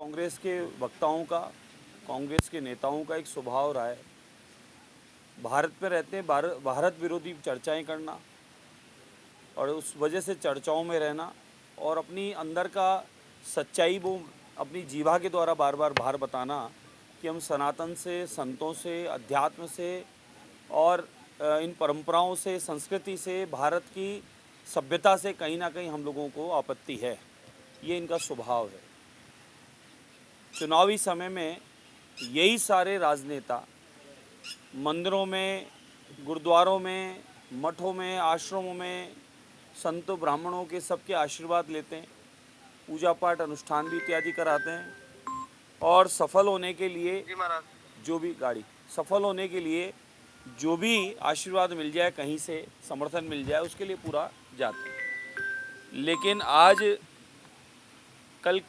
कांग्रेस के वक्ताओं का, कांग्रेस के नेताओं का एक स्वभाव रहा है भारत में रहते हैं भारत विरोधी चर्चाएं करना और उस वजह से चर्चाओं में रहना और अपनी अंदर का सच्चाई वो अपनी जीवा के द्वारा बार बार बाहर बताना कि हम सनातन से, संतों से, अध्यात्म से और इन परंपराओं से, संस्कृति से, भारत की सभ्यता से कहीं ना कहीं हम लोगों को आपत्ति है। ये इनका स्वभाव है। चुनावी समय में यही सारे राजनेता मंदिरों में, गुरुद्वारों में, मठों में, आश्रमों में संतों ब्राह्मणों के सबके आशीर्वाद लेते हैं, पूजा पाठ अनुष्ठान भी इत्यादि कराते हैं और सफल होने के लिए जो भी आशीर्वाद मिल जाए, कहीं से समर्थन मिल जाए, उसके लिए पूरा जाते हैं। लेकिन आज कल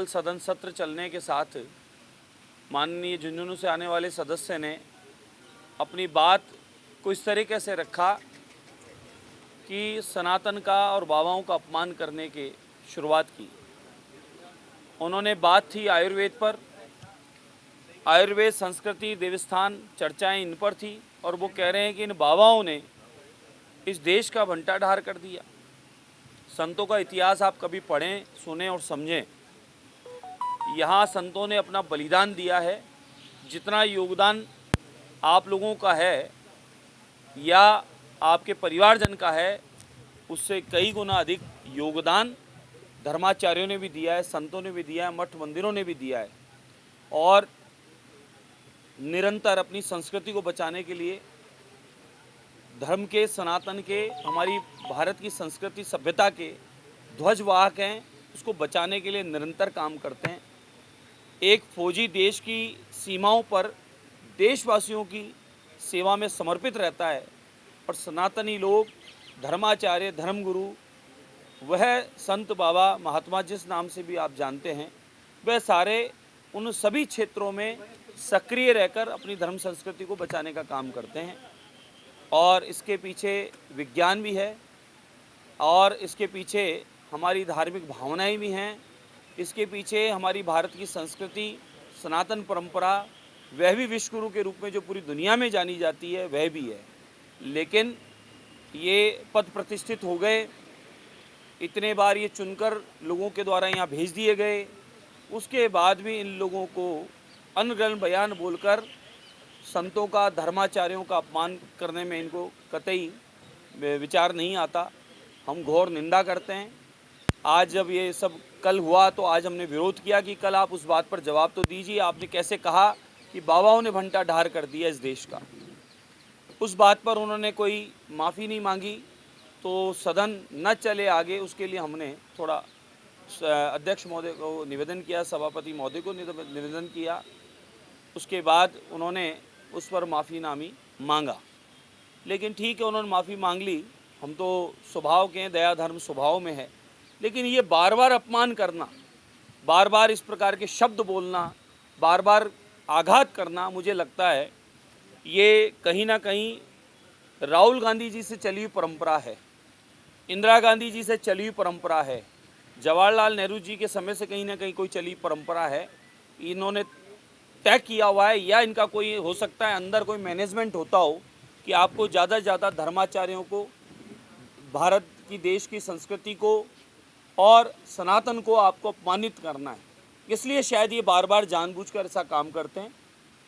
सदन सत्र चलने के साथ माननीय झुंझुनू से आने वाले सदस्य ने अपनी बात को इस तरीके से रखा कि सनातन का और बाबाओं का अपमान करने की शुरुआत की। उन्होंने बात थी आयुर्वेद पर, आयुर्वेद, संस्कृति, देवस्थान, चर्चाएं इन पर थी और वो कह रहे हैं कि इन बाबाओं ने इस देश का भंटाढार कर दिया। संतों का इतिहास आप कभी पढ़ें, सुनें और समझें। यहाँ संतों ने अपना बलिदान दिया है। जितना योगदान आप लोगों का है या आपके परिवारजन का है, उससे कई गुना अधिक योगदान धर्माचार्यों ने भी दिया है, संतों ने भी दिया है, मठ मंदिरों ने भी दिया है और निरंतर अपनी संस्कृति को बचाने के लिए, धर्म के, सनातन के, हमारी भारत की संस्कृति सभ्यता के ध्वजवाहक हैं, उसको बचाने के लिए निरंतर काम करते हैं। एक फौजी देश की सीमाओं पर देशवासियों की सेवा में समर्पित रहता है और सनातनी लोग, धर्माचार्य, धर्मगुरु, वह संत बाबा महात्मा जिस नाम से भी आप जानते हैं, वह सारे उन सभी क्षेत्रों में सक्रिय रहकर अपनी धर्म संस्कृति को बचाने का काम करते हैं। और इसके पीछे विज्ञान भी है और इसके पीछे हमारी धार्मिक भावनाएं भी हैं। इसके पीछे हमारी भारत की संस्कृति, सनातन परंपरा, वह भी विश्वगुरु के रूप में जो पूरी दुनिया में जानी जाती है, वह भी है। लेकिन ये पद प्रतिष्ठित हो गए, इतने बार ये चुनकर लोगों के द्वारा यहाँ भेज दिए गए, उसके बाद भी इन लोगों को अनगढ़ बयान बोलकर संतों का, धर्माचार्यों का अपमान करने में इनको कतई विचार नहीं आता। हम घोर निंदा करते हैं। आज जब ये सब कल हुआ तो आज हमने विरोध किया कि कल आप उस बात पर जवाब तो दीजिए, आपने कैसे कहा कि बाबाओं ने भंटाढार कर दिया इस देश का। उस बात पर उन्होंने कोई माफ़ी नहीं मांगी तो सदन न चले आगे। उसके लिए हमने थोड़ा अध्यक्ष महोदय को निवेदन किया, सभापति महोदय को निवेदन किया। उसके बाद उन्होंने उस पर माफ़ीनामी मांगा। लेकिन ठीक है, उन्होंने माफ़ी मांग ली। हम तो स्वभाव के हैं, दया धर्म स्वभाव में है। लेकिन ये बार बार अपमान करना, बार बार इस प्रकार के शब्द बोलना, बार बार आघात करना, मुझे लगता है ये कहीं ना कहीं राहुल गांधी जी से चली हुई परंपरा है, इंदिरा गांधी जी से चली हुई परंपरा है, जवाहरलाल नेहरू जी के समय से कहीं ना कहीं कोई चली परंपरा है। इन्होंने तय किया हुआ है या इनका कोई हो सकता है अंदर कोई मैनेजमेंट होता हो कि आपको ज़्यादा से ज़्यादा धर्माचार्यों को, भारत की देश की संस्कृति को और सनातन को आपको अपमानित करना है। इसलिए शायद ये बार बार जानबूझकर ऐसा काम करते हैं,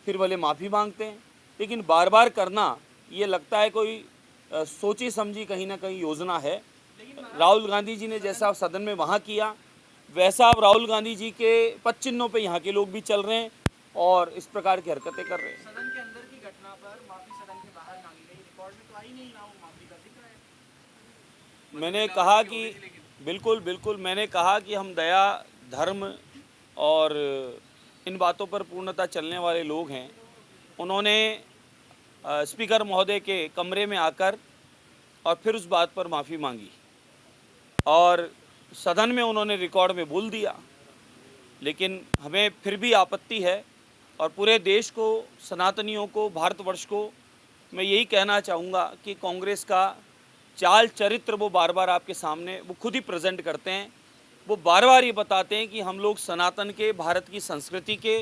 फिर भले माफ़ी मांगते हैं, लेकिन बार बार करना ये लगता है कोई सोची समझी कहीं ना कहीं योजना है। राहुल गांधी जी ने जैसा सदन में वहाँ किया, वैसा अब राहुल गांधी जी के पद चिन्हों पर यहाँ के लोग भी चल रहे हैं और इस प्रकार की हरकतें कर रहे हैं। सदन के अंदर की घटना पर माफी सदन के बाहर मांगी गई, रिकॉर्ड में तो आई नहीं ना वो माफी का जिक्र है। मैंने कहा कि बिल्कुल मैंने कहा कि हम दया, धर्म और इन बातों पर पूर्णतः चलने वाले लोग हैं। उन्होंने स्पीकर महोदय के कमरे में आकर और फिर उस बात पर माफ़ी मांगी और सदन में उन्होंने रिकॉर्ड में बोल दिया। लेकिन हमें फिर भी आपत्ति है और पूरे देश को, सनातनियों को, भारतवर्ष को मैं यही कहना चाहूँगा कि कांग्रेस का चाल चरित्र वो बार बार आपके सामने वो खुद ही प्रेजेंट करते हैं वो बार बार ये बताते हैं कि हम लोग सनातन के, भारत की संस्कृति के,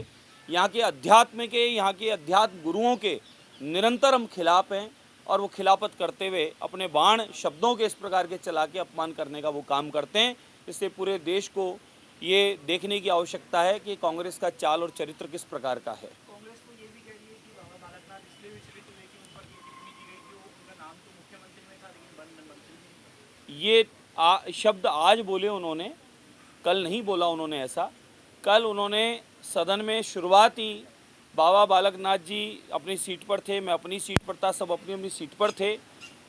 यहाँ के अध्यात्म के, यहाँ के अध्यात्म गुरुओं के निरंतर हम खिलाफ हैं। और वो खिलाफत करते हुए अपने बाण शब्दों के इस प्रकार के चला के अपमान करने का वो काम करते हैं। इससे पूरे देश को ये देखने की आवश्यकता है कि कांग्रेस का चाल और चरित्र किस प्रकार का है। कांग्रेस तो ये भी कह रही है कि बाबा बालकनाथ इसलिए विचलित हुए कि उन पर ये टिप्पणी की गई कि उनका नाम तो मुख्यमंत्री में था लेकिन वन मंत्री में। ये शब्द आज बोले उन्होंने, कल नहीं बोला उन्होंने ऐसा। कल उन्होंने सदन में शुरुआत ही, बाबा बालकनाथ जी अपनी सीट पर थे, मैं अपनी सीट पर था, सब अपनी अपनी सीट पर थे,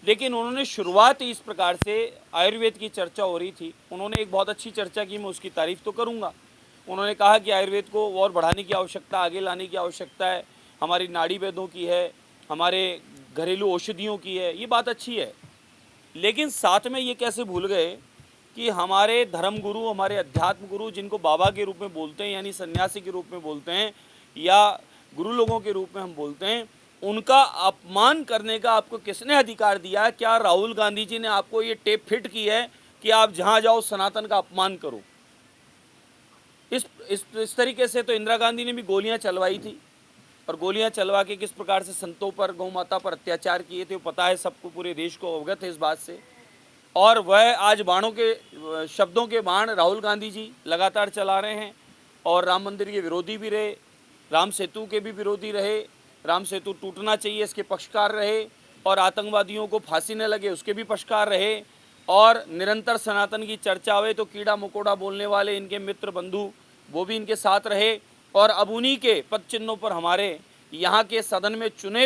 लेकिन उन्होंने शुरुआत ही इस प्रकार से, आयुर्वेद की चर्चा हो रही थी, उन्होंने एक बहुत अच्छी चर्चा की, मैं उसकी तारीफ़ तो करूँगा। उन्होंने कहा कि आयुर्वेद को और बढ़ाने की आवश्यकता, आगे लाने की आवश्यकता है, हमारी नाड़ी वेदों की है, हमारे घरेलू औषधियों की है, ये बात अच्छी है। लेकिन साथ में ये कैसे भूल गए कि हमारे धर्म गुरु, हमारे अध्यात्म गुरु, जिनको बाबा के रूप में बोलते हैं, यानी सन्यासी के रूप में बोलते हैं, या गुरु लोगों के रूप में हम बोलते हैं, उनका अपमान करने का आपको किसने अधिकार दिया है? क्या राहुल गांधी जी ने आपको ये टेप फिट की है कि आप जहां जाओ सनातन का अपमान करो? इस तरीके से तो इंदिरा गांधी ने भी गोलियां चलवाई थी, और गोलियां चलवा के किस प्रकार से संतों पर, गौ माता पर अत्याचार किए थे, वो पता है सबको, पूरे देश को अवगत है इस बात से। और वह आज बाणों के, शब्दों के बाण राहुल गांधी जी लगातार चला रहे हैं, और राम मंदिर के विरोधी भी रहे, राम सेतु के भी विरोधी रहे, राम सेतु टूटना चाहिए इसके पक्षकार रहे, और आतंकवादियों को फांसी न लगे उसके भी पक्षकार रहे, और निरंतर सनातन की चर्चा हुए तो कीड़ा मकोड़ा बोलने वाले इनके मित्र बंधु वो भी इनके साथ रहे। और अब उन्हीं के पद चिन्हों पर हमारे यहाँ के सदन में चुने